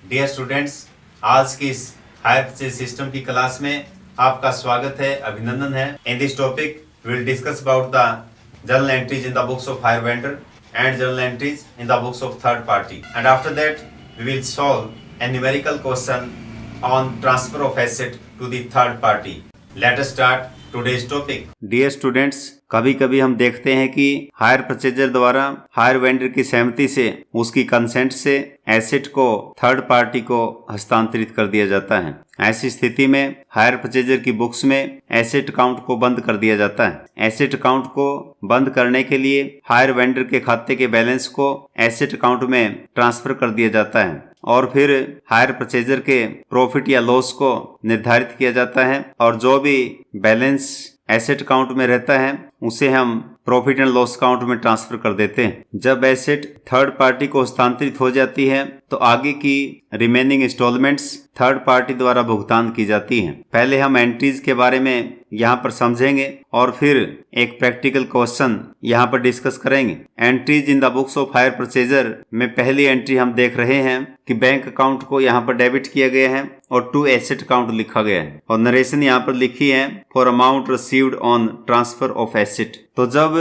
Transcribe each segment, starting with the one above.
Dear students, आज की इस हायर परचेज सिस्टम की क्लास में आपका स्वागत है, अभिनंदन है। In this topic we will discuss about the journal entries in the books of hire vendor and journal entries in the books of third party, and after that we will solve a numerical question on transfer of asset to the third party. Let us start today's topic. Dear students, कभी कभी हम देखते हैं कि higher purchaser द्वारा higher vendor की सहमति से, उसकी कंसेंट से एसेट को थर्ड पार्टी को हस्तांतरित कर दिया जाता है। ऐसी स्थिति में हायर परचेजर की बुक्स में एसेट अकाउंट को बंद कर दिया जाता है। एसेट अकाउंट को बंद करने के लिए हायर वेंडर के खाते के बैलेंस को एसेट अकाउंट में ट्रांसफर कर दिया जाता है और फिर हायर परचेजर के प्रॉफिट या लॉस को निर्धारित किया जाता है और जो भी बैलेंस एसेट अकाउंट में रहता है उसे हम प्रॉफिट एंड लॉस अकाउंट में ट्रांसफर कर देते हैं। जब एसेट थर्ड पार्टी को हस्तांतरित हो जाती है तो आगे की रिमेनिंग इंस्टॉलमेंट्स थर्ड पार्टी द्वारा भुगतान की जाती हैं। पहले हम एंट्रीज के बारे में यहाँ पर समझेंगे और फिर एक प्रैक्टिकल क्वेश्चन यहाँ पर डिस्कस करेंगे। Entries in the books of hire purchaser में पहली एंट्री हम देख रहे हैं कि बैंक अकाउंट को यहाँ पर डेबिट किया गया है और टू एसेट अकाउंट लिखा गया है और नरेशन यहाँ पर लिखी है for amount received on transfer of asset. तो जब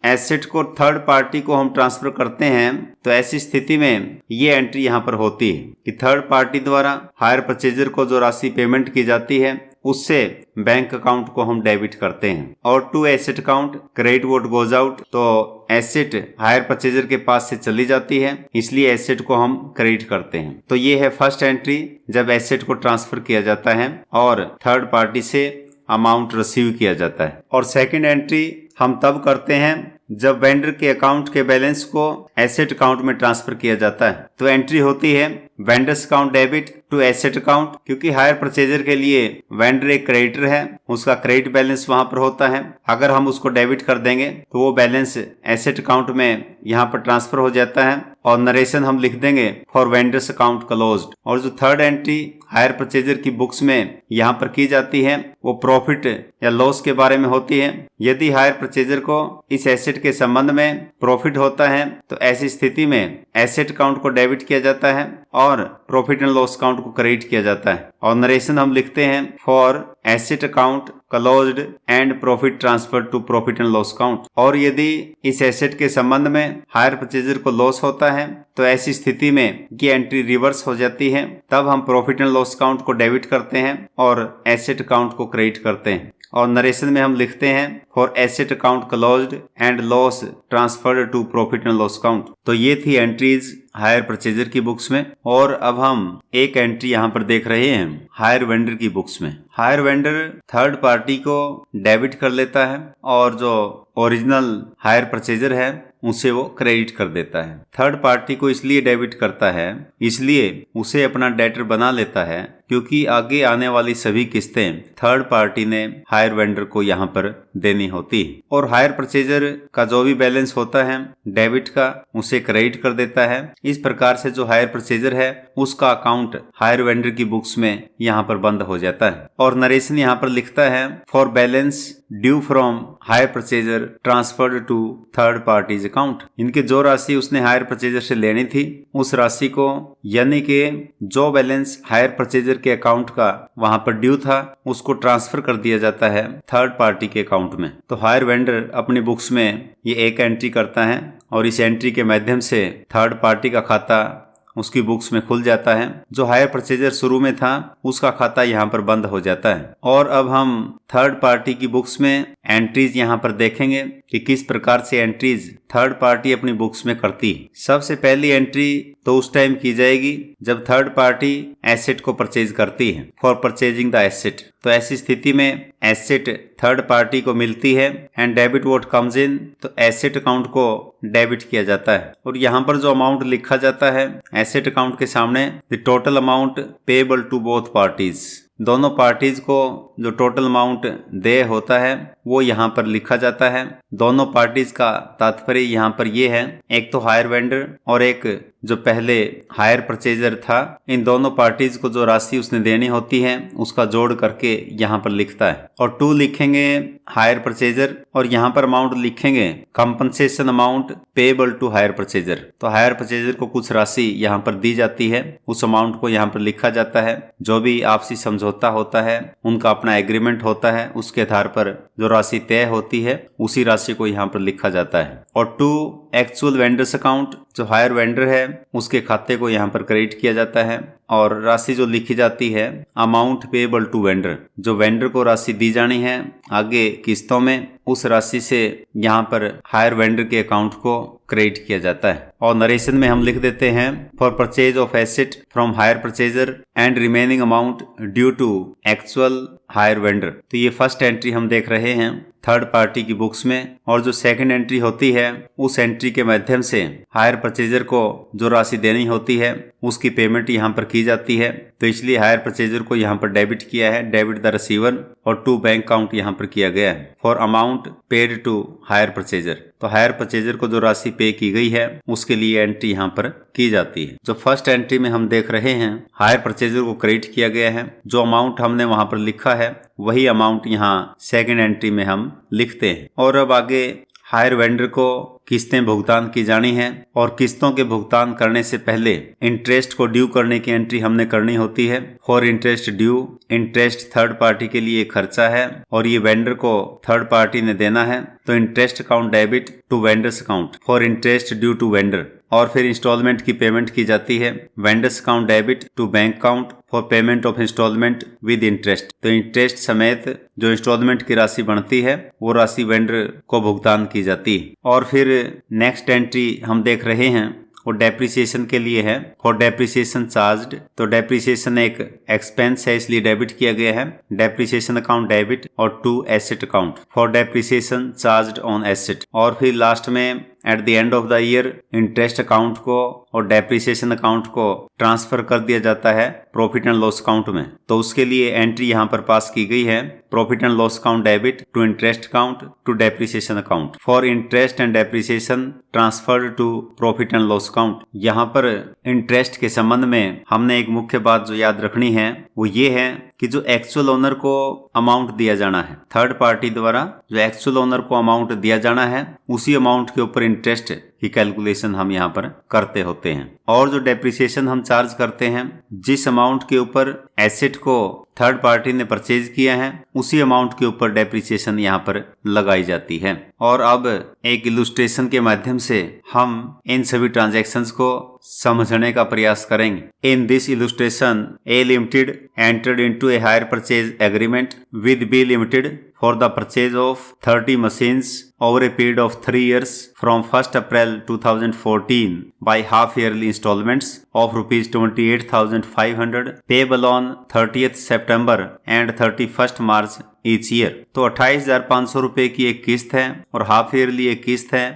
एसेट को थर्ड पार्टी को हम ट्रांसफर करते हैं तो ऐसी स्थिति में ये एंट्री यहाँ पर होती है कि थर्ड पार्टी द्वारा हायर परचेजर को जो राशि पेमेंट की जाती है उससे बैंक अकाउंट को हम डेबिट करते हैं और to asset account credit vote goes out, तो एसेट हायर परचेजर के पास से चली जाती है, इसलिए एसेट को हम क्रेडिट करते हैं। तो ये है फर्स्ट एंट्री जब एसेट को ट्रांसफर किया जाता है और थर्ड पार्टी से अमाउंट रिसीव किया जाता है। और सेकंड एंट्री हम तब करते हैं जब वेंडर के अकाउंट के बैलेंस को एसेट अकाउंट में ट्रांसफर किया जाता है। तो एंट्री होती है vendors account debit to asset account, क्योंकि हायर परचेजर के लिए वेंडर एक क्रेडिटर है, उसका क्रेडिट बैलेंस वहां पर होता है। अगर हम उसको डेबिट कर देंगे तो वो बैलेंस एसेट अकाउंट में यहाँ पर ट्रांसफर हो जाता है और नरेशन हम लिख देंगे फॉर वेंडर्स अकाउंट क्लोज्ड। और जो थर्ड एंट्री हायर परचेजर की बुक्स में यहाँ पर की जाती है वो प्रॉफिट या लॉस के बारे में होती है। यदि हायर परचेजर को इस एसेट के संबंध में प्रॉफिट होता है तो ऐसी स्थिति में एसेट अकाउंट को डेबिट किया जाता है और प्रॉफिट एंड लॉस अकाउंट को क्रेडिट किया जाता है और नरेशन हम लिखते हैं for asset account closed and profit transfer to profit and loss account. और यदि इस एसेट के संबंध में हायर परचेजर को लॉस होता है तो ऐसी स्थिति में ये एंट्री रिवर्स हो जाती है, तब हम प्रॉफिट एंड लॉस अकाउंट को डेबिट करते हैं और एसेट अकाउंट को क्रेडिट करते हैं और नरेशन में हम लिखते हैं for asset account closed and loss transferred to profit and loss account. तो ये थी एंट्रीज हायर परचेजर की बुक्स में। और अब हम एक एंट्री यहाँ पर देख रहे हैं हायर वेंडर की बुक्स में। हायर वेंडर थर्ड पार्टी को डेबिट कर लेता है और जो ओरिजिनल हायर परचेजर है उसे वो क्रेडिट कर देता है। थर्ड पार्टी को इसलिए डेबिट करता है, इसलिए उसे अपना डेटर बना लेता है क्योंकि आगे आने वाली सभी किस्तें थर्ड पार्टी ने हायर वेंडर को यहाँ पर देनी होती है और हायर परचेजर का जो भी बैलेंस होता है डेबिट का उसे क्रेडिट कर देता है। इस प्रकार से जो हायर परचेजर है उसका अकाउंट हायर वेंडर की बुक्स में यहाँ पर बंद हो जाता है और नरेशन यहाँ पर लिखता है for balance due from hire purchaser transferred to third parties account. इनकी जो राशि उसने हायर परचेजर से लेनी थी उस राशि को, यानी कि जो बैलेंस हायर परचेजर के अकाउंट का वहां पर ड्यू था उसको ट्रांसफर कर दिया जाता है थर्ड पार्टी के अकाउंट में। तो हायर वेंडर अपनी बुक्स में ये एक एंट्री करता है और इस एंट्री के माध्यम से थर्ड पार्टी का खाता उसकी बुक्स में खुल जाता है। जो हायर परचेजर शुरू में था उसका खाता यहाँ पर बंद हो जाता है। और अब हम थर्ड पार्टी की बुक्स में एंट्रीज यहाँ पर देखेंगे कि किस प्रकार से एंट्रीज थर्ड पार्टी अपनी बुक्स में करती है। सबसे पहली एंट्री तो उस टाइम की जाएगी जब थर्ड पार्टी एसेट को परचेज करती है फॉर परचेजिंग द एसेट। तो ऐसी स्थिति में एसेट थर्ड पार्टी को मिलती है and debit vote comes in, तो एसेट अकाउंट को डेबिट किया जाता है और यहाँ पर जो अमाउंट लिखा जाता है एसेट अकाउंट के सामने the total amount payable to both parties. दोनों पार्टीज को जो टोटल अमाउंट दे होता है वो यहाँ पर लिखा जाता है। दोनों पार्टीज का तात्पर्य यहाँ पर ये है, एक तो हायर वेंडर और एक जो पहले हायर परचेजर था, इन दोनों पार्टीज को जो राशि उसने देनी होती है उसका जोड़ करके यहाँ पर लिखता है। और टू लिखेंगे हायर परचेजर और यहाँ पर अमाउंट लिखेंगे compensation amount payable to hire purchaser. तो हायर परचेजर को कुछ राशि यहाँ पर दी जाती है, उस अमाउंट को यहाँ पर लिखा जाता है। जो भी आपसी समझौता होता है, उनका अपना एग्रीमेंट होता है, उसके आधार पर जो राशि तय होती है उसी राशि को यहाँ पर लिखा जाता है। और टू एक्चुअल वेंडर्स अकाउंट, जो हायर वेंडर है उसके खाते को यहाँ पर क्रेडिट किया जाता है। और राशि जो लिखी जाती है अमाउंट पेएबल टू वेंडर, जो वेंडर को राशि दी जानी है आगे किस्तों में, उस राशि से यहाँ पर हायर वेंडर के अकाउंट को क्रेडिट किया जाता है। और नरेशन में हम लिख देते हैं for purchase of asset from hire purchaser and remaining amount due to actual hire vendor. तो ये फर्स्ट एंट्री हम देख रहे हैं थर्ड पार्टी की बुक्स में। और जो सेकंड एंट्री होती है उस एंट्री के माध्यम से हायर परचेजर को जो राशि देनी होती है उसकी पेमेंट यहाँ पर की जाती है। तो इसलिए हायर परचेजर को यहाँ पर डेबिट किया है, डेबिट द रिसीवर, और टू बैंक अकाउंट यहाँ पर किया गया है for amount paid to hire purchaser. तो हायर परचेजर को जो राशि पे की गई है उसके लिए एंट्री यहाँ पर की जाती है। जो फर्स्ट एंट्री में हम देख रहे हैं हायर परचेजर को क्रेडिट किया गया है, जो अमाउंट हमने वहां पर लिखा है वही अमाउंट यहाँ सेकंड एंट्री में हम लिखते हैं। और अब आगे हायर वेंडर को किस्तें भुगतान की जानी है और किस्तों के भुगतान करने से पहले इंटरेस्ट को ड्यू करने की एंट्री हमने करनी होती है। For interest due, interest third party के लिए खर्चा है और ये वेंडर को थर्ड पार्टी ने देना है। तो interest account debit to vendors account for interest due to vendor. और फिर इंस्टॉलमेंट की पेमेंट की जाती है vendors account debit to bank account for payment of installment with interest. तो इंटरेस्ट समेत जो इंस्टॉलमेंट की राशि बनती है वो राशि वेंडर को भुगतान की जाती है। और फिर नेक्स्ट एंट्री हम देख रहे हैं वो डेप्रिसिएशन के लिए है, फॉर डेप्रिसिएशन चार्ज्ड। तो डेप्रिसिएशन एक एक्सपेंस है इसलिए डेबिट किया गया है, डेप्रिसिएशन अकाउंट डेबिट और to asset account for depreciation charged on asset. और फिर लास्ट में at the end of the year interest account को और डेप्रिसिएशन अकाउंट को ट्रांसफर कर दिया जाता है प्रॉफिट एंड लॉस अकाउंट में। तो उसके लिए एंट्री यहाँ पर पास की गई है profit and loss account debit to interest account to depreciation account for interest and depreciation transferred to profit and loss account. यहाँ पर इंटरेस्ट के संबंध में हमने एक मुख्य बात जो याद रखनी है वो ये है कि जो एक्चुअल ओनर को अमाउंट दिया जाना है थर्ड पार्टी द्वारा, जो एक्चुअल ओनर को अमाउंट दिया जाना है उसी अमाउंट के ऊपर इंटरेस्ट की कैलकुलेशन हम यहाँ पर करते होते हैं। और जो डेप्रिसिएशन हम चार्ज करते हैं जिस अमाउंट के ऊपर एसेट को थर्ड पार्टी ने परचेज किया है उसी अमाउंट के ऊपर डेप्रिसिएशन यहाँ पर लगाई जाती है। और अब एक इलुस्ट्रेशन के माध्यम से हम इन सभी ट्रांजैक्शंस को समझने का प्रयास करेंगे। In this illustration A limited entered into a hire purchase agreement with B limited for the purchase of 30 machines over a period of 3 years from 1st April 2014 by half-yearly installments of rupees 28,500 payable on 30th September and 31st March each year। तो 28,500 रुपए की एक किस्त है और half yearly एक किस्त है।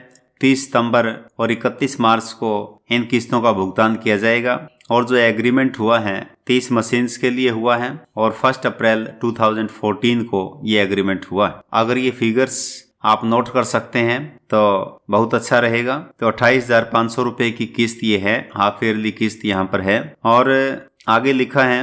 30 सितंबर और 31 मार्च को इन किस्तों का भुगतान किया जाएगा। और जो एग्रीमेंट हुआ है 30 मशीन्स के लिए हुआ है और 1 अप्रैल 2014 को ये एग्रीमेंट हुआ है। अगर ये फिगर्स आप नोट कर सकते हैं तो बहुत अच्छा रहेगा। तो 28,500 रुपए की किस्त ये है, हाफ ईयरली किस्त यहाँ पर है। और आगे लिखा है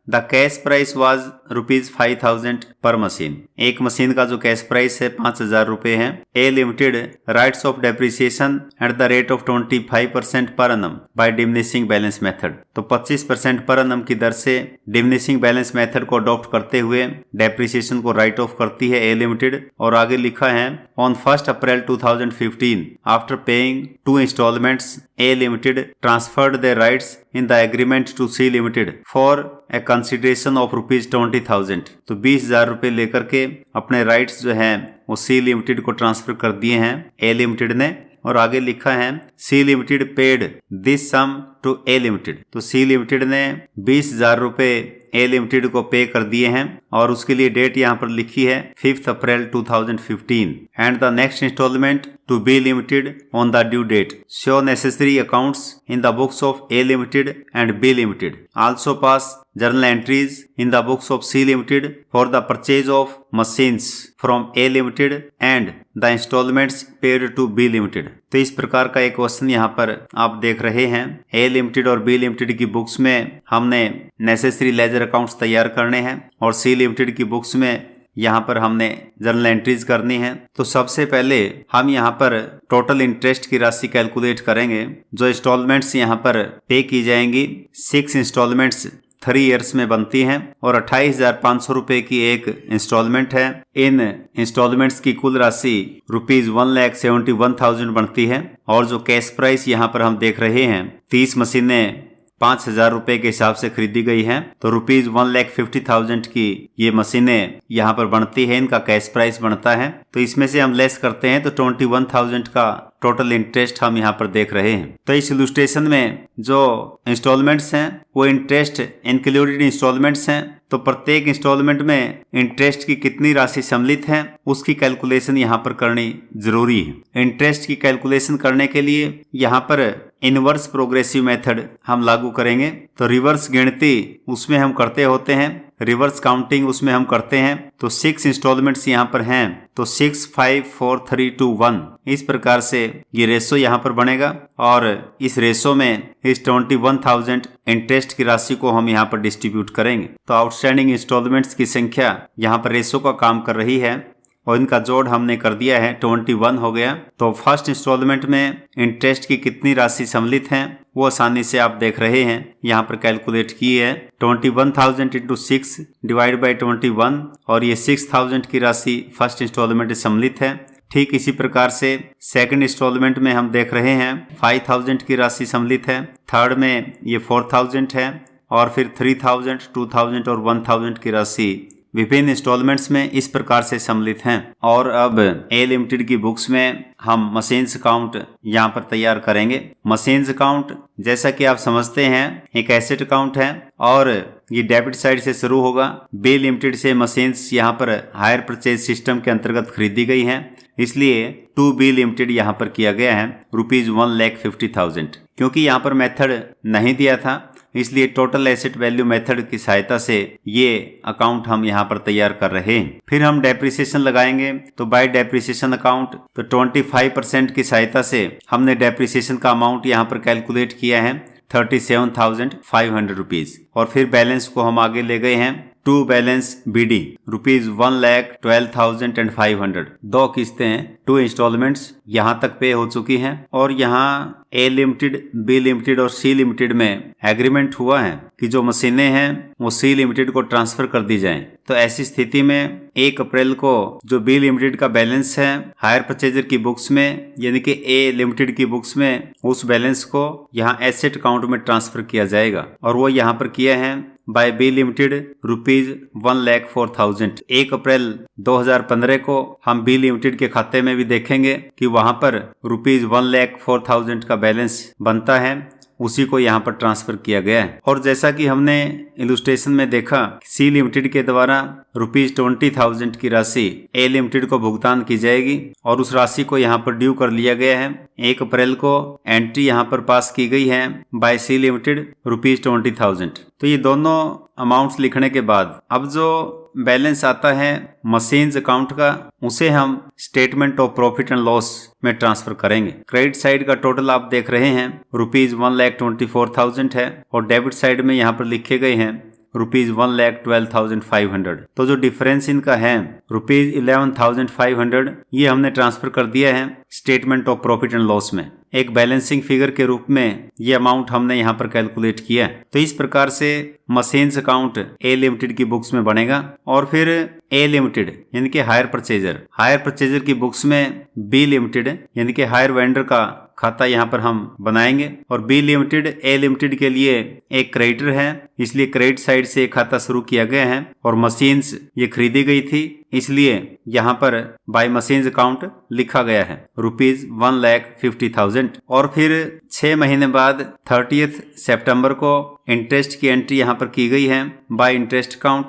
द कैश प्राइस वाज ₹5,000 पर मशीन। एक मशीन का जो कैश प्राइस है 5,000 रुपए है। A limited writes off depreciation at the rate of 25% per annum by diminishing balance method. तो 25% पर एनम की दर से डिमिनिशिंग बैलेंस मेथड को अडॉप्ट करते हुए डेप्रिसिएशन को राइट ऑफ करती है ए लिमिटेड। और आगे लिखा है on 1 April 2015 after paying 2 installments A limited transferred their rights in the agreement to C limited for a consideration of ₹20,000। तो 20,000 रुपए लेकर के अपने राइट्स जो हैं वो सी लिमिटेड को ट्रांसफर कर दिए हैं ए लिमिटेड ने। और आगे लिखा है C limited paid this sum to A limited. तो सी लिमिटेड ने 20,000 रुपए ए लिमिटेड को पे कर दिए हैं और उसके लिए डेट यहाँ पर लिखी है 5 April 2015 and the next installment to B Limited on the due date. Show necessary accounts in the books of A Limited and B Limited. Also pass journal entries in the books of C Limited for the purchase of machines from A Limited and the installments paid to B Limited. तो इस प्रकार का एक question यहाँ पर आप देख रहे हैं। A Limited और B Limited की बुक्स में हमने नेसेसरी लेजर अकाउंट्स तैयार करने हैं और C Limited की बुक्स में यहाँ पर हमने जर्नल एंट्रीज करनी है। तो सबसे पहले हम यहाँ पर टोटल इंटरेस्ट की राशि कैलकुलेट करेंगे। जो इंस्टॉलमेंट्स यहाँ पर पे की जाएंगी 6 इंस्टॉलमेंट्स 3 ईयर्स में बनती हैं और 28,500 रुपए की एक इंस्टॉलमेंट है। इन इंस्टॉलमेंट्स की कुल राशि ₹1,71,000 बनती है और जो कैश प्राइस यहाँ पर हम देख रहे हैं 30 मशीनें 5,000 रुपए के हिसाब से खरीदी गई हैं। तो ₹1,50,000 की ये मशीनें यहाँ पर बनती है, इनका कैश प्राइस बनता है। तो इसमें से हम लेस करते हैं तो 21,000 का टोटल इंटरेस्ट हम यहाँ पर देख रहे हैं। तो इस इलुस्ट्रेशन में जो इंस्टॉलमेंट्स हैं वो इंटरेस्ट इंक्लूडेड इंस्टॉलमेंट्स हैं। तो प्रत्येक इंस्टॉलमेंट में इंटरेस्ट की कितनी राशि सम्मिलित है उसकी कैलकुलेशन यहाँ पर करनी जरूरी है। इंटरेस्ट की कैलकुलेशन करने के लिए यहाँ पर इनवर्स प्रोग्रेसिव मेथड हम लागू करेंगे। तो रिवर्स गिनती उसमें हम करते होते हैं, रिवर्स काउंटिंग उसमें हम करते हैं। तो 6 इंस्टॉलमेंट्स यहाँ पर हैं तो 6, 5, 4, 3, 2, 1 इस प्रकार से ये रेशो यहाँ पर बनेगा और इस रेशो में इस 21,000 इंटरेस्ट की राशि को हम यहाँ पर डिस्ट्रीब्यूट करेंगे। तो आउटस्टैंडिंग इंस्टॉलमेंट्स की संख्या यहाँ पर रेशो का काम कर रही है और इनका जोड़ हमने कर दिया है 21 हो गया। तो फर्स्ट इंस्टॉलमेंट में इंटरेस्ट की कितनी राशि सम्मिलित है वो आसानी से आप देख रहे हैं, यहाँ पर कैलकुलेट की है 21,000 इंटू 6 डिवाइड बाई 21 और ये 6,000 की राशि फर्स्ट इंस्टॉलमेंट सम्मिलित है। ठीक इसी प्रकार से सेकंड इंस्टॉलमेंट में हम देख रहे हैं 5,000 की राशि सम्मिलित है, थर्ड में ये 4,000 है और फिर 3,000, 2,000 और 1,000 की राशि विभिन्न इंस्टॉलमेंट्स में इस प्रकार से सम्मिलित हैं। और अब ए लिमिटेड की बुक्स में हम मशीन्स अकाउंट यहाँ पर तैयार करेंगे। मशीन्स अकाउंट जैसा कि आप समझते हैं एक एसेट अकाउंट है और ये डेबिट साइड से शुरू होगा। बी लिमिटेड से मशीन्स यहाँ पर हायर परचेज सिस्टम के अंतर्गत खरीदी गई हैं, इसलिए टू बी लिमिटेड यहाँ पर किया गया है ₹1,50,000। क्योंकि यहाँ पर मेथड नहीं दिया था इसलिए टोटल एसेट वैल्यू मेथड की सहायता से ये अकाउंट हम यहाँ पर तैयार कर रहे हैं। फिर हम डेप्रिसिएशन लगाएंगे। तो बाय डेप्रिसिएशन अकाउंट तो 25% की सहायता से हमने डेप्रिसिएशन का अमाउंट यहाँ पर कैलकुलेट किया है 37,500 रुपीज और फिर बैलेंस को हम आगे ले गए हैं टू बैलेंस BD ₹1,12,500। 2 किस्तें हैं, 2 इंस्टॉलमेंट्स यहाँ तक पे हो चुकी हैं और यहाँ ए लिमिटेड, बी लिमिटेड और सी लिमिटेड में एग्रीमेंट हुआ है कि जो मशीनें हैं वो सी लिमिटेड को ट्रांसफर कर दी जाएं। तो ऐसी स्थिति में 1 अप्रैल को जो बी लिमिटेड का बैलेंस है हायर परचेजर की बुक्स में यानी कि ए लिमिटेड की बुक्स में उस बैलेंस को यहाँ एसेट अकाउंट में ट्रांसफर किया जाएगा और वो यहाँ पर किया है बाय बी लिमिटेड ₹1,04,000। 1 अप्रैल 2015 को हम बी लिमिटेड के खाते में भी देखेंगे कि वहां पर ₹1,04,000 का बैलेंस बनता है, उसी को यहाँ पर ट्रांसफर किया गया है। और जैसा कि हमने इलुस्ट्रेशन में देखा सी लिमिटेड के द्वारा ₹20,000 की राशि ए लिमिटेड को भुगतान की जाएगी और उस राशि को यहाँ पर ड्यू कर लिया गया है। 1 अप्रैल को एंट्री यहाँ पर पास की गई है बाय सी लिमिटेड ₹20,000। तो ये दोनों अमाउंट्स लिखने के बाद अब जो बैलेंस आता है मशीन्स अकाउंट का उसे हम statement of profit and loss में ट्रांसफर करेंगे। क्रेडिट साइड का टोटल आप देख रहे हैं ₹1,24,000 है और डेबिट साइड में यहाँ पर लिखे गए हैं ₹1,12,500। तो जो डिफरेंस इनका है ₹11,500 ये हमने ट्रांसफर कर दिया है statement of profit and loss में। एक बैलेंसिंग फिगर के रूप में ये अमाउंट हमने यहाँ पर कैलकुलेट किया। तो इस प्रकार से मशीन्स अकाउंट ए लिमिटेड की बुक्स में बनेगा और फिर ए लिमिटेड यानी कि हायर परचेजर की बुक्स में बी लिमिटेड यानी कि हायर वेंडर का खाता यहाँ पर हम बनाएंगे। और बी लिमिटेड ए लिमिटेड के लिए एक क्रेडिटर है, इसलिए क्रेडिट साइड से खाता शुरू किया गया है। और मशीन्स ये खरीदी गई थी, इसलिए यहाँ पर बाय मशीन्स अकाउंट लिखा गया है ₹1,50,000। और फिर 6 महीने बाद 30 सितंबर को इंटरेस्ट की एंट्री यहाँ पर की गई है बाय इंटरेस्ट अकाउंट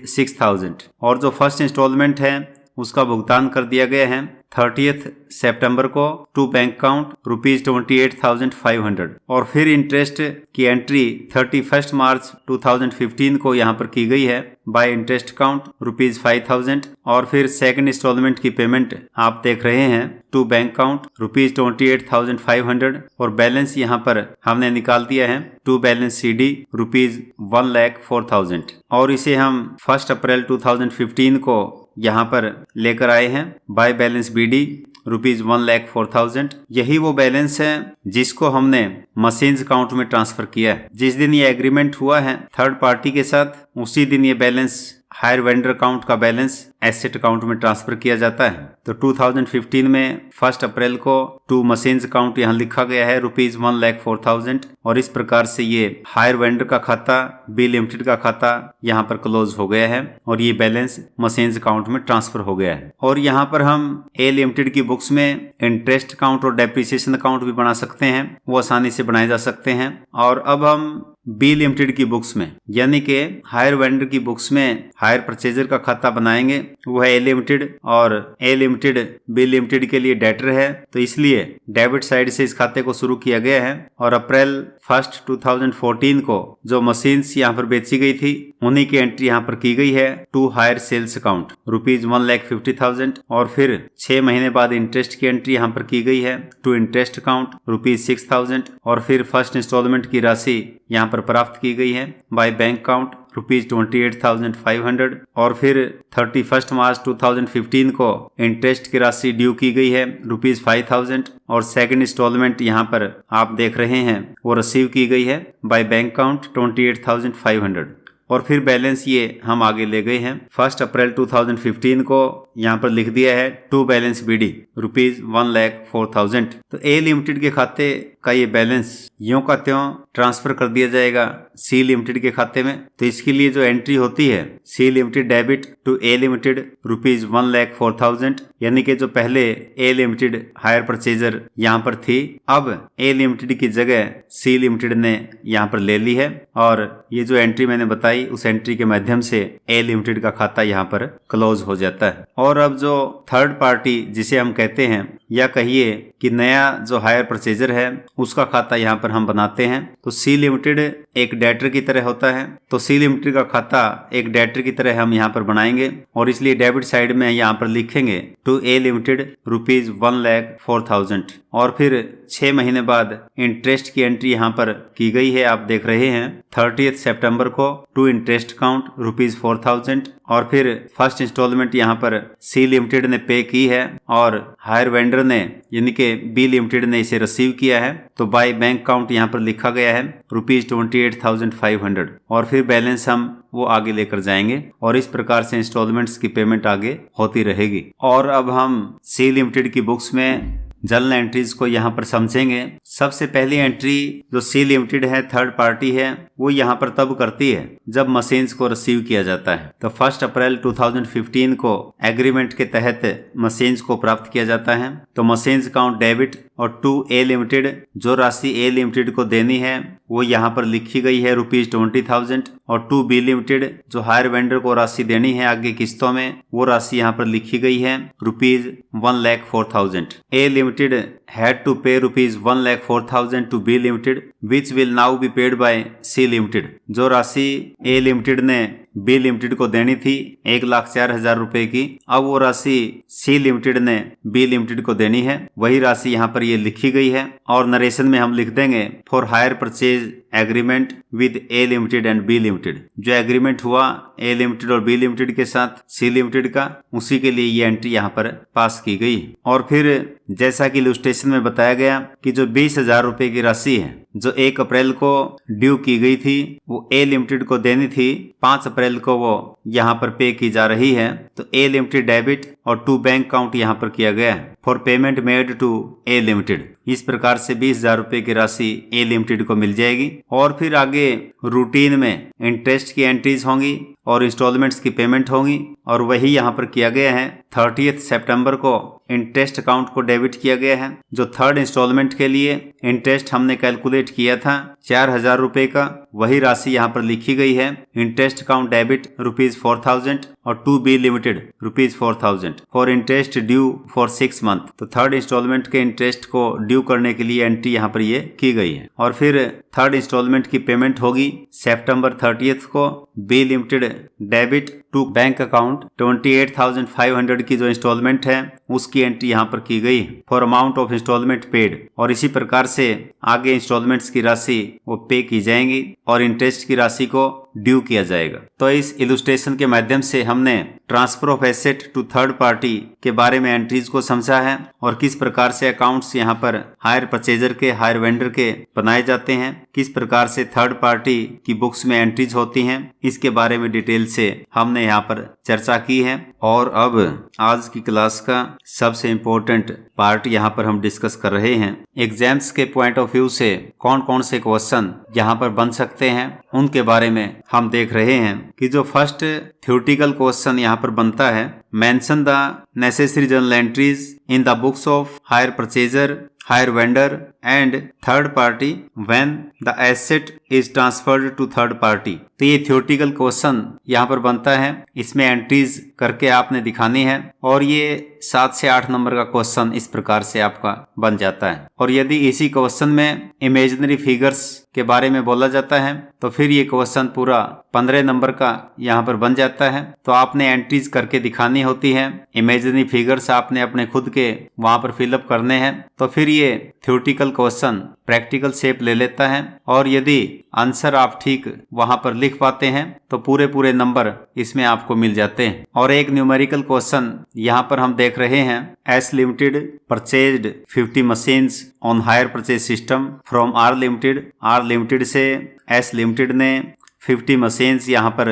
₹6,000। और जो फर्स्ट इंस्टॉलमेंट है उसका भुगतान कर दिया गया है 30 सितंबर को टू बैंक अकाउंट ₹28,500। और फिर इंटरेस्ट की एंट्री 31 मार्च 2015 को यहाँ पर की गई है बाय इंटरेस्ट अकाउंट ₹5,000। और फिर सेकंड इंस्टॉलमेंट की पेमेंट आप देख रहे हैं टू बैंक अकाउंट ₹28,500। और बैलेंस यहाँ पर हमने निकाल दिया है टू बैलेंस CD ₹1,04,000। और इसे हम 1 अप्रैल 2015 को यहाँ पर लेकर आए हैं बाय बैलेंस BD ₹1,04,000। यही वो बैलेंस है जिसको हमने मशीन्स अकाउंट में ट्रांसफर किया है। जिस दिन ये एग्रीमेंट हुआ है थर्ड पार्टी के साथ, उसी दिन ये बैलेंस हायर वेंडर अकाउंट का बैलेंस एसेट अकाउंट में ट्रांसफर किया जाता है। तो 2015 में 1 अप्रैल को टू मशीन्स अकाउंट यहाँ लिखा गया है ₹1,04,000। और इस प्रकार से ये हायर वेंडर का खाता, बी लिमिटेड का खाता यहाँ पर क्लोज हो गया है और ये बैलेंस मशीन्स अकाउंट में ट्रांसफर हो गया है। और यहाँ पर हम ए लिमिटेड की बुक्स में इंटरेस्ट अकाउंट और डेप्रिसिएशन अकाउंट भी बना सकते हैं, वो आसानी से बनाए जा सकते हैं। और अब हम बी लिमिटेड की बुक्स में यानी कि हायर वेंडर की बुक्स में हायर परचेजर का खाता बनाएंगे, वो है ए लिमिटेड। और ए लिमिटेड बी लिमिटेड के लिए डेटर है, तो इसलिए डेबिट साइड से इस खाते को शुरू किया गया है। और अप्रैल 1, 2014 को जो मशीन्स यहाँ पर बेची गई थी उन्हीं की एंट्री यहाँ पर की गई है टू हायर सेल्स अकाउंट ₹1,50,000। और फिर 6 महीने बाद इंटरेस्ट की एंट्री यहाँ पर की गई है टू इंटरेस्ट अकाउंट ₹6,000। और फिर फर्स्ट इंस्टॉलमेंट की राशि यहाँ पर प्राप्त की गई है बाय बैंक अकाउंट ₹28,500। और फिर 31 मार्च 2015 को इंटरेस्ट की राशि ड्यू की गई है ₹5,000। और सेकंड इंस्टॉलमेंट यहाँ पर आप देख रहे हैं वो रिसीव की गई है बाय बैंक अकाउंट 28,500। और फिर बैलेंस ये हम आगे ले गए हैं 1 अप्रैल 2015 को यहाँ पर लिख दिया है टू बैलेंस BD ₹1,04,000। तो ए लिमिटेड के खाते का ये बैलेंस यूं का त्यों ट्रांसफर कर दिया जाएगा सी लिमिटेड के खाते में। तो इसके लिए जो एंट्री होती है C limited debit to A limited ₹1,04,000, यानी कि जो पहले ए लिमिटेड हायर परचेजर यहाँ पर थी, अब ए लिमिटेड की जगह सी लिमिटेड ने यहाँ पर ले ली है। और ये जो एंट्री मैंने बताई उस एंट्री के माध्यम से ए लिमिटेड का खाता यहाँ पर क्लोज हो जाता है। और अब जो थर्ड पार्टी जिसे हम कहते हैं या कहिए कि नया जो हायर परचेजर है उसका खाता यहाँ पर हम बनाते हैं। तो सी लिमिटेड एक डेटर की तरह होता है, तो सी लिमिटेड का खाता एक डेटर की तरह हम यहाँ पर बनाएंगे और इसलिए डेबिट साइड में यहाँ पर लिखेंगे टू ए लिमिटेड ₹1,04,000। और फिर 6 महीने बाद इंटरेस्ट की एंट्री यहाँ पर की गई है, आप देख रहे हैं 30 सितंबर को टू इंटरेस्ट अकाउंट ₹4,000। और फिर फर्स्ट इंस्टॉलमेंट यहाँ पर सी लिमिटेड ने पे की है और हायर वेंडर ने यानी कि बी लिमिटेड ने इसे रिसीव किया है। तो बाय बैंक अकाउंट यहाँ पर लिखा गया है ₹28,500। और फिर बैलेंस हम वो आगे लेकर जाएंगे और इस प्रकार से इंस्टॉलमेंट्स की पेमेंट आगे होती रहेगी। और अब हम सी लिमिटेड की बुक्स में जर्नल एंट्रीज को यहाँ पर समझेंगे। सबसे पहली एंट्री जो सी लिमिटेड है, थर्ड पार्टी है, वो यहाँ पर तब करती है जब मशीन्स को रिसीव किया जाता है। तो 1 अप्रैल 2015 को एग्रीमेंट के तहत मशीन्स को प्राप्त किया जाता है। तो मशीन्स अकाउंट डेबिट और टू ए लिमिटेड जो राशि ए लिमिटेड को देनी है वो यहाँ पर लिखी गई है ₹20,000। और टू बी लिमिटेड जो हायर वेंडर को राशि देनी है आगे किस्तों में वो राशि यहाँ पर लिखी गई है ₹1,04,000। ए limited had to pay ₹1,04,000 to B Limited, which will now be paid by C Limited। जो राशि A लिमिटेड ने बी लिमिटेड को देनी थी 1,04,000 रुपए की, अब वो राशि सी लिमिटेड ने बी लिमिटेड को देनी है, वही राशि यहाँ पर ये लिखी गई है। और नरेशन में हम लिख देंगे for hire purchase agreement with A limited and B limited. जो एग्रीमेंट हुआ ए लिमिटेड और बी लिमिटेड के साथ सी लिमिटेड का, उसी के लिए ये एंट्री यहाँ पर पास की गई। और फिर जैसा कि इलस्ट्रेशन इलुस्ट्रेशन में बताया गया कि जो 20,000 रुपए की राशि है जो 1 अप्रैल को ड्यू की गई थी वो ए लिमिटेड को देनी थी, 5 अप्रैल को वो यहाँ पर पे की जा रही है। तो ए लिमिटेड डेबिट और टू बैंक अकाउंट यहाँ पर किया गया है for payment made to A limited. इस प्रकार से 20,000 रुपए की राशि ए लिमिटेड को मिल जाएगी। और फिर आगे रूटीन में इंटरेस्ट की एंट्रीज होंगी और इंस्टॉलमेंट्स की पेमेंट होगी और वही यहाँ पर किया गया है। 30 सितंबर को इंटरेस्ट अकाउंट को डेबिट किया गया है। जो थर्ड इंस्टॉलमेंट के लिए इंटरेस्ट हमने कैलकुलेट किया था 4,000 रुपए का, वही राशि यहाँ पर लिखी गई है। इंटरेस्ट अकाउंट डेबिट ₹4,000 और to B limited ₹4,000 for interest due for 6 month. तो थर्ड इंस्टॉलमेंट के इंटरेस्ट को ड्यू करने के लिए एंट्री यहाँ पर ये की गई है। और फिर थर्ड इंस्टॉलमेंट की पेमेंट होगी सितंबर 30 को। B limited debit to bank account 28,500 की जो इंस्टॉलमेंट है उसकी एंट्री यहाँ पर की गई for amount of installment paid. और इसी प्रकार से आगे इंस्टॉलमेंट्स की राशि वो पे की जाएंगी और इंटरेस्ट की राशि को ड्यू किया जाएगा। तो इस इलुस्ट्रेशन के माध्यम से हमने transfer of asset to third party के बारे में एंट्रीज को समझा है और किस प्रकार से अकाउंट्स यहाँ पर हायर परचेजर के, हायर वेंडर के बनाए जाते हैं, किस प्रकार से थर्ड पार्टी की बुक्स में एंट्रीज होती हैं, इसके बारे में डिटेल से हमने यहाँ पर चर्चा की है। और अब आज की क्लास का सबसे इम्पोर्टेंट पार्ट यहाँ पर हम डिस्कस कर रहे हैं। एग्जाम्स के पॉइंट ऑफ व्यू से कौन कौन से क्वेश्चन यहाँ पर बन सकते हैं उनके बारे में हम देख रहे हैं कि जो फर्स्ट थ्योरेटिकल क्वेश्चन यहाँ पर बनता है, mention the necessary journal entries in the books of hire purchaser, hire vendor and third party when the asset is transferred to third party. तो ये थ्योरेटिकल क्वेश्चन यहाँ पर बनता है, इसमें एंट्रीज करके आपने दिखानी है और ये 7 से 8 नंबर का क्वेश्चन इस प्रकार से आपका बन जाता है। और यदि इसी क्वेश्चन में इमेजिनरी फिगर्स के बारे में बोला जाता है तो फिर ये क्वेश्चन पूरा 15 नंबर का यहाँ पर बन जाता है। तो आपने एंट्रीज करके दिखानी होती है, इमेजिनरी फिगर्स आपने अपने खुद के वहां पर फिलअप करने हैं। तो फिर ये थ्योरेटिकल क्वेश्चन प्रैक्टिकल शेप ले लेता है और यदि आंसर आप ठीक वहां पर लिख पाते हैं तो पूरे नंबर इसमें आपको मिल जाते हैं। और एक न्यूमेरिकल क्वेश्चन यहाँ पर हम देख रहे हैं, S limited purchased 50 machines on hire purchase system from R limited. R limited से एस लिमिटेड ने 50 मशीन्स यहाँ पर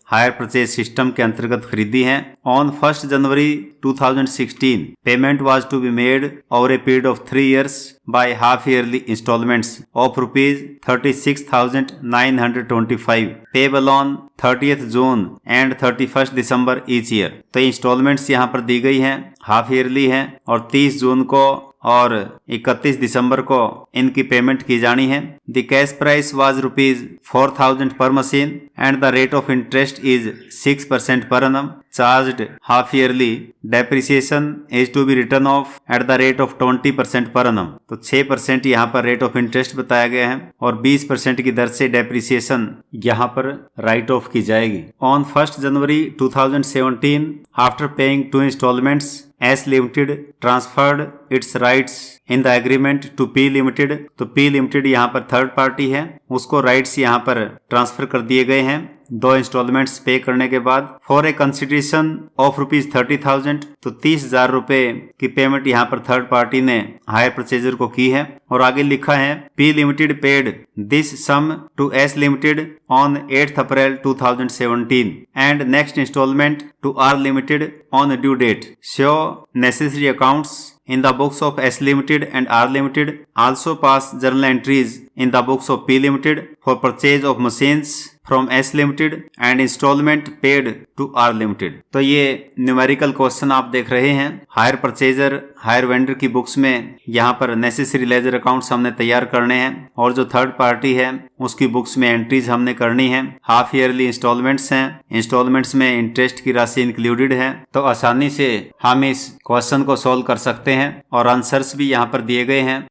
हायर परचेज सिस्टम के अंतर्गत खरीदी हैं। On 1 January 2016 payment was to be made over a period of 3 years by half yearly installments of ₹36,925 payable on 30th June and 31st December each year. तो installments यहाँ पर दी गई हैं, हाफ ईयरली हैं और 30 जून को और 31 दिसंबर को इनकी पेमेंट की जानी है। The cash price was ₹4,000 per machine and the rate of interest is 6% per annum charged half yearly. Depreciation is to be written off at the rate of 20% per annum। तो 6% यहाँ पर रेट ऑफ इंटरेस्ट बताया गया है और 20% की दर से डेप्रिसिएशन यहाँ पर राइट ऑफ की जाएगी। On 1 January 2017 after paying 2 installments S limited transferred its rights in the agreement to P limited. तो पी लिमिटेड यहाँ पर थर्ड पार्टी है, उसको राइट्स यहाँ पर ट्रांसफर कर दिए गए हैं 2 इंस्टॉलमेंट्स पे करने के बाद फॉर ए कंसिडरेशन ऑफ ₹30,000। तो 30,000 रुपए की पेमेंट यहाँ पर थर्ड पार्टी ने हायर परचेजर को की है। और आगे लिखा है P limited paid this sum to S limited on 8 April 2017 and next installment to R limited on due date. Show necessary accounts in the books of S Limited and R Limited. Also pass journal entries in the books of P Limited for purchase of machines from S Limited and installment paid to R Limited। तो ये numerical question आप देख रहे हैं, higher purchaser, hire vendor की books में यहाँ पर नेसेसरी लेजर अकाउंट्स हमने तैयार करने हैं और जो थर्ड पार्टी है उसकी बुक्स में एंट्रीज हमने करनी है। हाफ ईयरली इंस्टॉलमेंट्स हैं, इंस्टॉलमेंट्स में इंटरेस्ट की राशि इंक्लूडेड है। तो आसानी से हम इस क्वेश्चन को सॉल्व कर सकते हैं और आंसर्स भी यहाँ पर दिए गए हैं।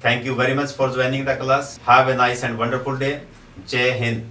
Thank you very much for joining the class. Have a nice and wonderful day. Jai Hind.